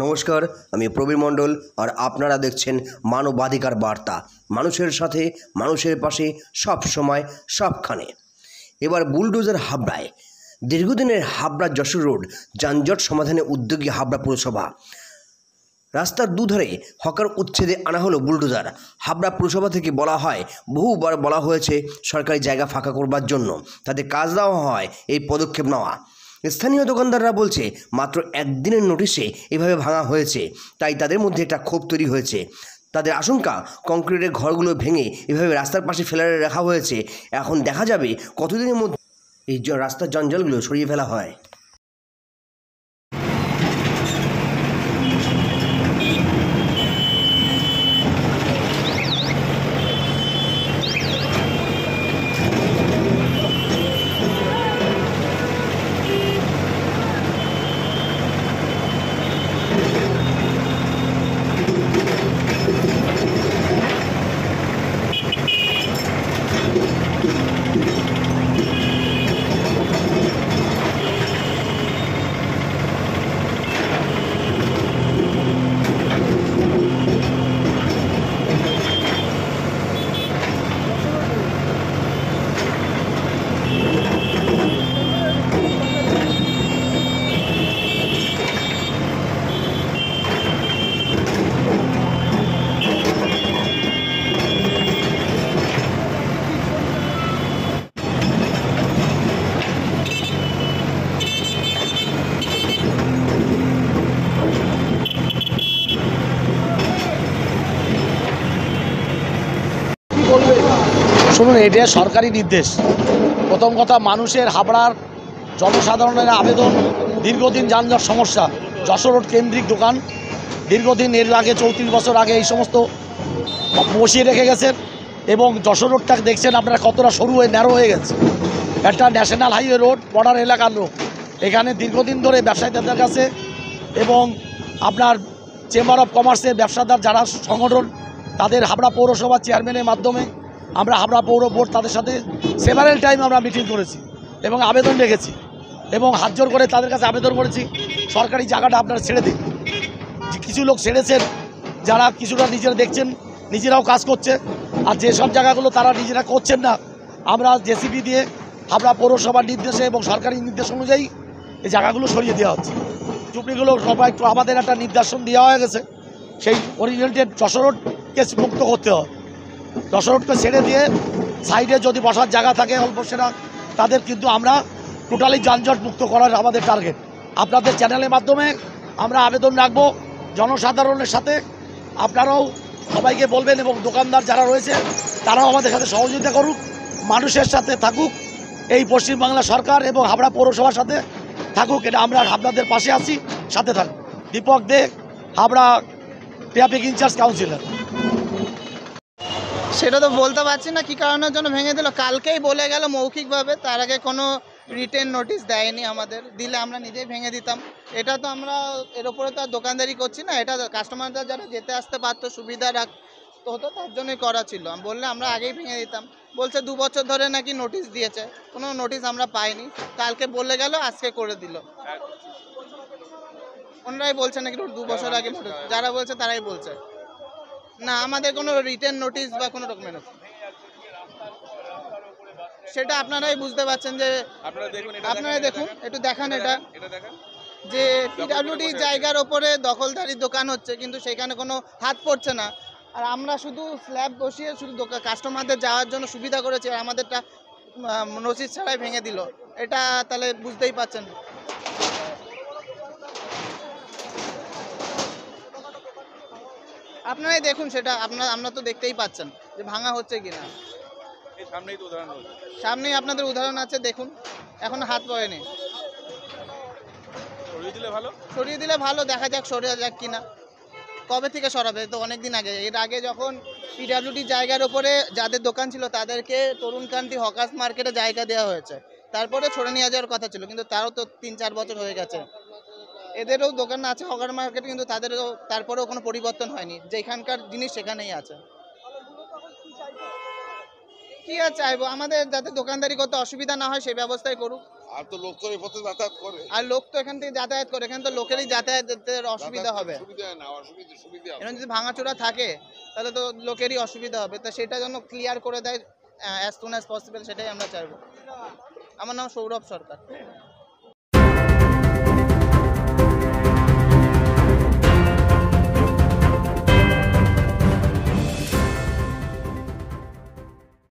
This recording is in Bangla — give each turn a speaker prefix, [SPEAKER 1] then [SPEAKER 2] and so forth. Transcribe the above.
[SPEAKER 1] নমস্কার, আমি প্রবীর মণ্ডল আর আপনারা দেখছেন মানবাধিকার বার্তা। মানুষের সাথে, মানুষের পাশে, সব সময়, সবখানে। এবার বুলডোজার হাবড়ায়। দীর্ঘদিনের হাবড়া যশোর রোড যানজট সমাধানে উদ্যোগী হাবড়া পুরসভা। রাস্তার দুধারে হকার উচ্ছেদে আনা হলো বুলডোজার। হাবড়া পুরসভা থেকে বলা হয়, বহুবার বলা হয়েছে সরকারি জায়গা ফাঁকা করবার জন্য, তাতে কাজ দেওয়া হয় এই পদক্ষেপ নেওয়া। স্থানীয় দোকানদাররা বলছে মাত্র একদিনের নোটিশে এভাবে ভাঙা হয়েছে, তাই তাদের মধ্যে একটা ক্ষোভ তৈরি হয়েছে। তাদের আশঙ্কা, কংক্রিটের ঘরগুলো ভেঙে এভাবে রাস্তার পাশে ফেলে রাখা হয়েছে। এখন দেখা যাবে কতদিনের মধ্যে এই রাস্তার জঞ্জালগুলো সরিয়ে ফেলা হয়।
[SPEAKER 2] শুনুন, এটা সরকারি নির্দেশ। প্রথম কথা, মানুষের হাবড়ার জনসাধারণের আবেদন, দীর্ঘদিন যানজট সমস্যা, যশোর রোড কেন্দ্রিক দোকান দীর্ঘদিন, এর আগে 34 বছর আগে এই সমস্ত বসিয়ে রেখে গেছেন। এবং যশোর রোডটা দেখছেন আপনারা কতটা সরু হয়ে ন্যারো হয়ে গেছে। একটা ন্যাশনাল হাইওয়ে রোড, বর্ডার এলাকার রোড। এখানে দীর্ঘদিন ধরে ব্যবসায়ীদের কাছে এবং আপনার চেম্বার অফ কমার্সের ব্যবসাদার যারা সংগঠন, তাদের হাবড়া পৌরসভার চেয়ারম্যানের মাধ্যমে আমরা হাবড়া পৌর বোর্ড তাদের সাথে সেভারেল টাইম আমরা মিটিং করেছি এবং আবেদন রেখেছি এবং হাত জোর করে তাদের কাছে আবেদন করেছি, সরকারি জায়গাটা আপনারা ছেড়ে দিন। কিছু লোক ছেড়েছেন, যারা কিছুটা নিজেরা দেখছেন, নিজেরাও কাজ করছে। আর যেসব জায়গাগুলো তারা নিজেরা করছেন না, আমরা জেসিবি দিয়ে হাবড়া পৌরসভার নির্দেশে এবং সরকারি নির্দেশ অনুযায়ী এই জায়গাগুলো সরিয়ে দেওয়া হচ্ছে। চুপড়িগুলো সবাই একটু আমাদের একটা নির্দেশন দেওয়া হয়ে গেছে, সেই ওরিয়েন্টেড যশোর রোডকে মুক্ত করতে হয়। যশোর রোডকে ছেড়ে দিয়ে সাইডে যদি বসার জায়গা থাকে অল্প সেটা, তাদের কিন্তু আমরা টোটালি যানজট মুক্ত করার আমাদের টার্গেট। আপনাদের চ্যানেলের মাধ্যমে আমরা আবেদন রাখবো জনসাধারণের সাথে, আপনারাও সবাইকে বলবেন এবং দোকানদার যারা রয়েছে তারাও আমাদের সাথে সহযোগিতা করুক, মানুষের সাথে থাকুক। এই পশ্চিমবাংলা সরকার এবং হাবড়া পৌরসভার সাথে থাকুক, এটা আমরা আপনাদের পাশে আছি, সাথে থাকুক। দীপক দে, হাবড়া ট্রাফিক ইনচার্জ কাউন্সিলর।
[SPEAKER 3] সেটা তো বলতে পারছি না কী কারণের জন্য ভেঙে দিল। কালকেই বলে গেল মৌখিকভাবে, তার আগে কোনো রিটেন নোটিশ দেয়নি আমাদের। দিলে আমরা নিজেই ভেঙে দিতাম। এটা তো আমরা এর ওপরে তো আর দোকানদারি করছি না, এটা কাস্টমাররা যারা যেতে আসতে পারতো, সুবিধা রাখতে হতো, তার জন্যই করা ছিল। বললে আমরা আগেই ভেঙে দিতাম। বলছে 2 বছর ধরে নাকি নোটিশ দিয়েছে, কোনো নোটিশ আমরা পাইনি। কালকে বলে গেল, আজকে করে দিল। ওনারাই বলছে নাকি 2 বছর আগে নোটিশ, যারা বলছে তারাই বলছে। না, আমাদের কোনো রিটেন নোটিশ বা কোনো রকমের সেটা আপনারাই বুঝতে পারছেন। যে আপনারা দেখুন, একটু দেখান এটা, যে পিডব্লিউডি জায়গার ওপরে দখলদারি দোকান হচ্ছে, কিন্তু সেখানে কোনো হাত পড়ছে না। আর আমরা শুধু স্ল্যাব বসিয়ে শুধু কাস্টমারদের যাওয়ার জন্য সুবিধা করেছি, আর আমাদেরটা নোটিশ ছাড়াই ভেঙে দিল। এটা তাহলে বুঝতেই পারছেন। আপনারাই দেখুন সেটা, আপনারা তো দেখতেই পাচ্ছেন যে ভাঙা হচ্ছে কিনা। সামনেই আপনাদের উদাহরণ আছে, দেখুন। এখন হাত পড়েনি। সরিয়ে দিলে ভালো, দেখা যাক সরিয়ে যাক কিনা। কবে থেকে সরাবে? তো অনেকদিন আগে। এর আগে যখন পিডব্লিউডি জায়গার ওপরে যাদের দোকান ছিল তাদেরকে তরুণকান্তি হকার্স মার্কেটে জায়গা দেওয়া হয়েছে, তারপরে সরে নিয়ে যাওয়ার কথা ছিল, কিন্তু তারও তো 3-4 বছর হয়ে গেছে। এদেরও দোকান আছে হকার মার্কেট, কিন্তু তাদেরও তারপরেও কোনো পরিবর্তন হয়নি। যেখানকার জিনিস সেখানেই আছে। কি আর চাইবো, আমাদের যাতে দোকানদারি করতে অসুবিধা না হয় সেই ব্যবস্থাই করুক।
[SPEAKER 4] আর তো লোক তো এই পথে যাতায়াত করে।
[SPEAKER 3] আর লোক তো এখান থেকে যাতায়াত করে, এখানে তো লোকেরই যাতায়াতের অসুবিধা হবে।
[SPEAKER 4] সুবিধা না, অসুবিধা সুবিধা আছে।
[SPEAKER 3] এরকম যদি ভাঙাচোরা থাকে তাহলে তো লোকেরই অসুবিধা হবে, তা সেটা যেন ক্লিয়ার করে দেয় অ্যাজ সুন অ্যাজ পসিবল, সেটাই আমরা চাইবো। আমার নাম সৌরভ সরকার।